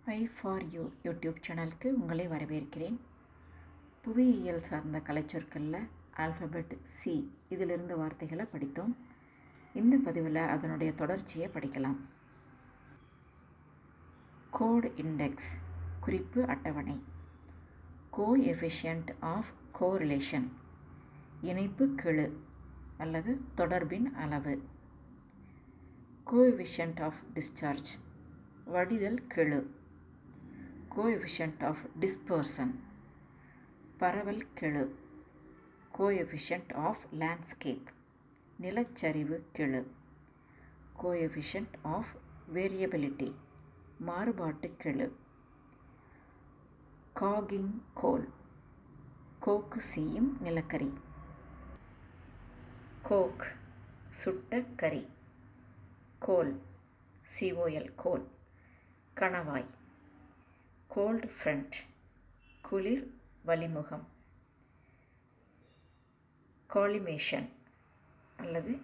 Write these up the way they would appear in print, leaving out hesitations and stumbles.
I for you YouTube சேனலுக்கு உங்களை வரவேற்கிறேன். புவியியல் சார்ந்த கலைச்சொற்களில் ஆல்ஃபபெட் சி இதிலிருந்து வார்த்தைகளை படித்தோம். இந்த பதிவில் அதனுடைய தொடர்ச்சியை படிக்கலாம். கோட் இண்டெக்ஸ் குறிப்பு அட்டவணை. கோஎஃபிஷியன்ட் ஆஃப் கோரிலேஷன் இணைப்பு கெழு அல்லது தொடர்பின் அளவு. கோஎஃபிஷியன்ட் ஆஃப் டிஸ்சார்ஜ் வடிதல் கெழு. கோஎஃபிஷியன்ட் ஆஃப் டிஸ்பர்சன் பரவல் கெழு. கோஎஃபிஷியன்ட் ஆஃப் லேண்ட்ஸ்கேப் நிலச்சரிவு கெழு. கோஎஃபிஷியன்ட் ஆஃப் வேரியபிலிட்டி மாறுபாட்டு கெழு. காகிங் கோல் கோக்கு செய்யும் நிலக்கரி. கோக் சுட்ட கரி. கோல் COL கோல் கணவாய். கோல்ட் ஃப்ரண்ட் குளிர் வளிமுகம். காலிமேஷன் அல்லது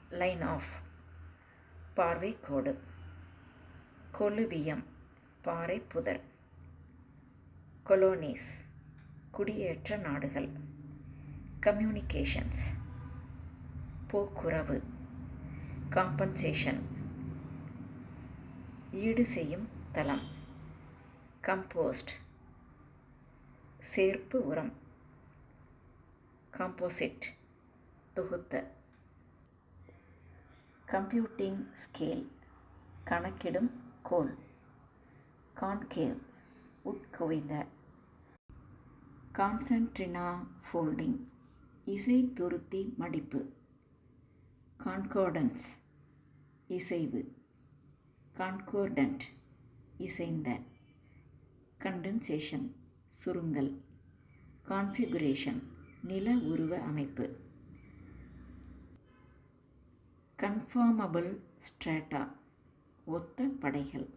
லைன் ஆஃப் பார்வை கோடு. கொலுவியம் பாறை புதர். கொலோனிஸ் குடியேற்ற நாடுகள். கம்யூனிகேஷன்ஸ் போக்குறவு. காம்பன்சேஷன் ஈடு செய்யும் தளம். கம்போஸ்ட் சேர்ப்பு உரம். காம்போசிட் தொகுத்த. கம்ப்யூட்டிங் ஸ்கேல் கணக்கிடும் கோல். கான்கேவ் உட்குவிந்த. கான்சென்ட்ரினா ஃபோல்டிங் இசை துருத்தி மடிப்பு. கான்கார்டன்ஸ் இசைவு. கான்கோர்டன்ட் இசைந்த. கண்டென்சேஷன் சுருங்கல். கான்ஃபிகுரேஷன் நில உருவ அமைப்பு. கன்ஃபார்மபிள் ஸ்ட்ராட்டா ஒத்த படைகள்.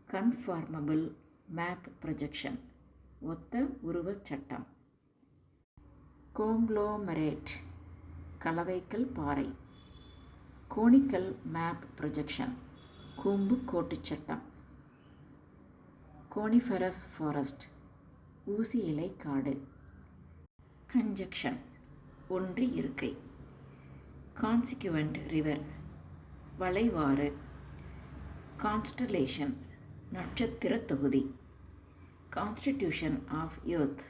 கன்ஃபார்மபிள் மேப் ப்ரொஜெக்ஷன் ஒத்த உருவச் சட்டம். கோங்க்ளோமரேட் கலவைக்கல் பாறை. கோனிக்கல் மேப் ப்ரொஜெக்ஷன் கூம்பு கோட்டுச் சட்டம். கோனிஃபெரஸ் ஃபாரஸ்ட் ஊசி இலை காடு. கன்ஜக்ஷன் ஒன்றி இருக்கை. Consequent river வளைவாறு. கான்ஸ்டலேஷன் நட்சத்திர தொகுதி. கான்ஸ்டிடியூஷன் ஆஃப் எர்த்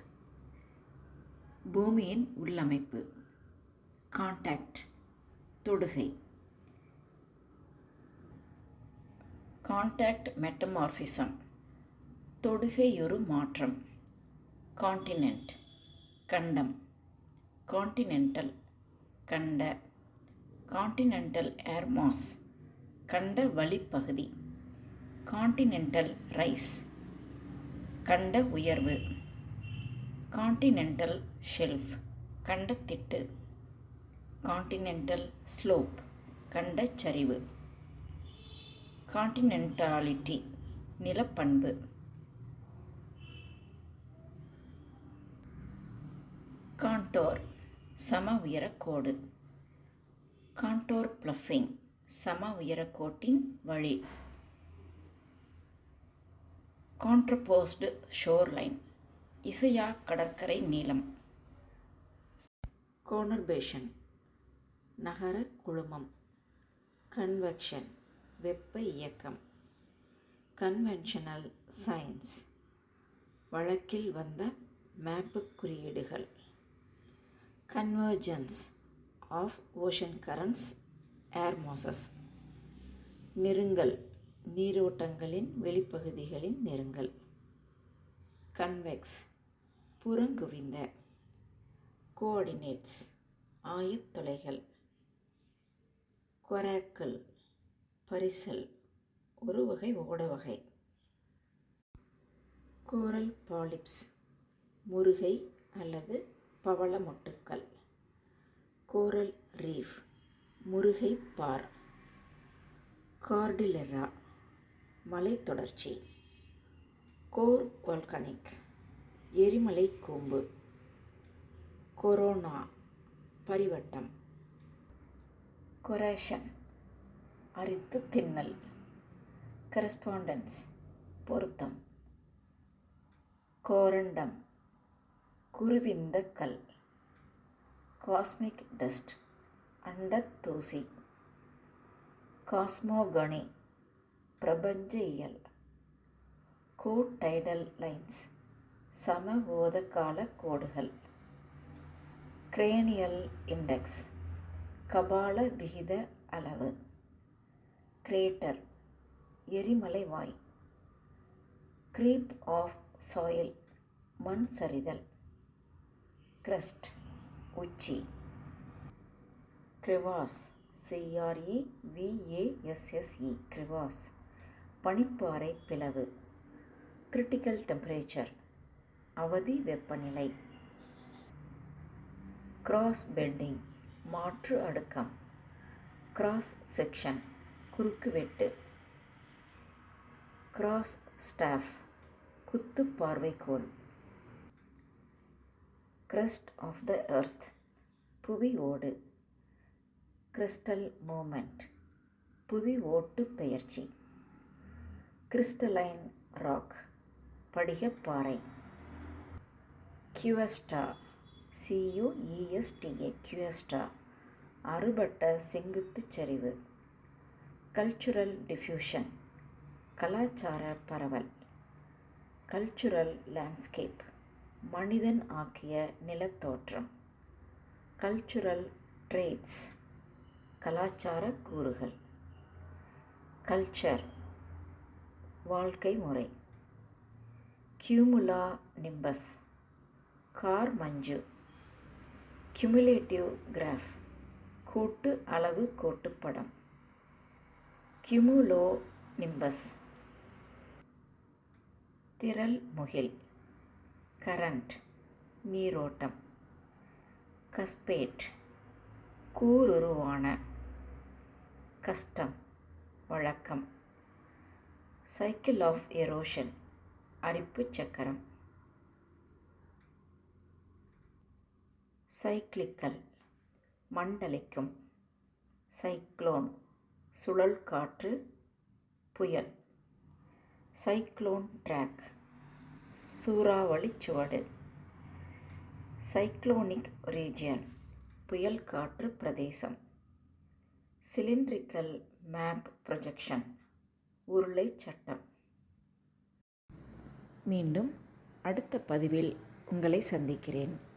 பூமியின் உள்ளமைப்பு. கான்டாக்ட் தொடுகை. கான்டாக்ட் மெட்டமார்பிசம் தொடுகையொரு மாற்றம். கான்டினென்ட் கண்டம். கான்டினென்டல் கண்ட. கான்டினென்டல் ஏர்மாஸ் கண்ட வழிப்பகுதி. கான்டினென்டல் ரைஸ் கண்ட உயர்வு. கான்டினென்டல் ஷெல்ஃப் கண்டத்திட்டு. கான்டினென்டல் ஸ்லோப் கண்ட சரிவு. கான்டினென்டாலிட்டி நிலப்பண்பு. கான்டோர் சம உயரக்கோடு. கான்டோர் ப்ளஃபிங் சம உயரக்கோட்டின் வழி. கான்ட்ரபோஸ்டு ஷோர்லைன் இசையா கடற்கரை நீளம். கோனர்பேஷன் நகர குழுமம். கன்வெக்ஷன் வெப்ப இயக்கம். கன்வென்ஷனல் சயின்ஸ் வழக்கில் வந்த மேப்பு குறியீடுகள். Convergence of ocean currents air masses நெருங்கல் நீரோட்டங்களின் வெளிப்பகுதிகளின் நெருங்கல். கன்வெக்ஸ் புறங்குவிந்த. கோஆர்டினேட்ஸ் ஆயத்தொலைகள். கொராக்கல் பரிசல் ஒரு வகை ஓட வகை. கோரல் பாலிப்ஸ் முருகை அல்லது பவள மொட்டுக்கள். கோரல் ரீஃப் முருகை பார். கார்டிலெரா மலைத்தொடர்ச்சி. கோர் வால்கனிக் எரிமலை கூம்பு. கொரோனா பரிவட்டம். கொரேஷன் அரித்து தின்னல். கரஸ்பாண்டன்ஸ் பொருத்தம். கோரண்டம் குருவிந்த கல். காஸ்மிக் டஸ்ட் அண்டத் தூசி. காஸ்மோகனி பிரபஞ்ச இயல். கோடைடல் லைன்ஸ் சம ஓதக்கால கோடுகள். கிரேனியல் இண்டெக்ஸ் கபால விகித அளவு. கிரேட்டர் எரிமலை வாய். கிரீப் ஆஃப் சாயில் மண் சரிதல். கிரஸ்ட் உச்சி. கிரிவாஸ் CREVASSE கிரிவாஸ் பனிப்பாறை பிளவு. கிரிட்டிக்கல் டெம்பரேச்சர் அவதி வெப்பநிலை. கிராஸ் பெண்டிங் மாற்று அடுக்கம். கிராஸ் செக்ஷன் குறுக்கு வெட்டு. கிராஸ் ஸ்டாஃப் குத்து பார்வைக்கோல். கிரஸ்ட் ஆஃப் த எர்த் புவி ஓடு. கிறிஸ்டல் மூமெண்ட் புவி ஓட்டு பெயர்ச்சி. கிறிஸ்டலைன் ராக் படிகப்பாறை. கியூஎஸ்டா CUESTA கியூஎஸ்டா அறுபட்ட செங்குத்துச் சரிவு. கல்ச்சுரல் டிஃப்யூஷன் கலாச்சார பரவல். கல்ச்சுரல் லேண்ட்ஸ்கேப் மனிதன் ஆக்கிய நிலத்தோற்றம். கல்ச்சுரல் ட்ரேட்ஸ் கலாச்சார கூறுகள். கல்ச்சர் வாழ்க்கை முறை. கியூமுலா நிம்பஸ் கார் மஞ்சு. கியூமுலேட்டிவ் கிராஃப் கூட்டு அளவு கோட்டுப்படம். கியூமுலோ நிம்பஸ் திரள் முகில். கரண்ட் நீரோட்டம். கஸ்பேட் கூருருவான. கஸ்டம் வழக்கம். சைக்கிள் ஆஃப் எரோஷன் அரிப்பு சக்கரம். சைக்ளிக்கல் மண்டலிக்கும். சைக்ளோன் சுழல் காற்று புயல். சைக்ளோன் ட்ராக் சூறாவளி சுவடு. சைக்ளோனிக் ரீஜியன் புயல் காற்று பிரதேசம். சிலிண்ட்ரிக்கல் மேப் ப்ரொஜெக்ஷன் உருளை சட்டம். மீண்டும் அடுத்த பதிவில் உங்களை சந்திக்கிறேன்.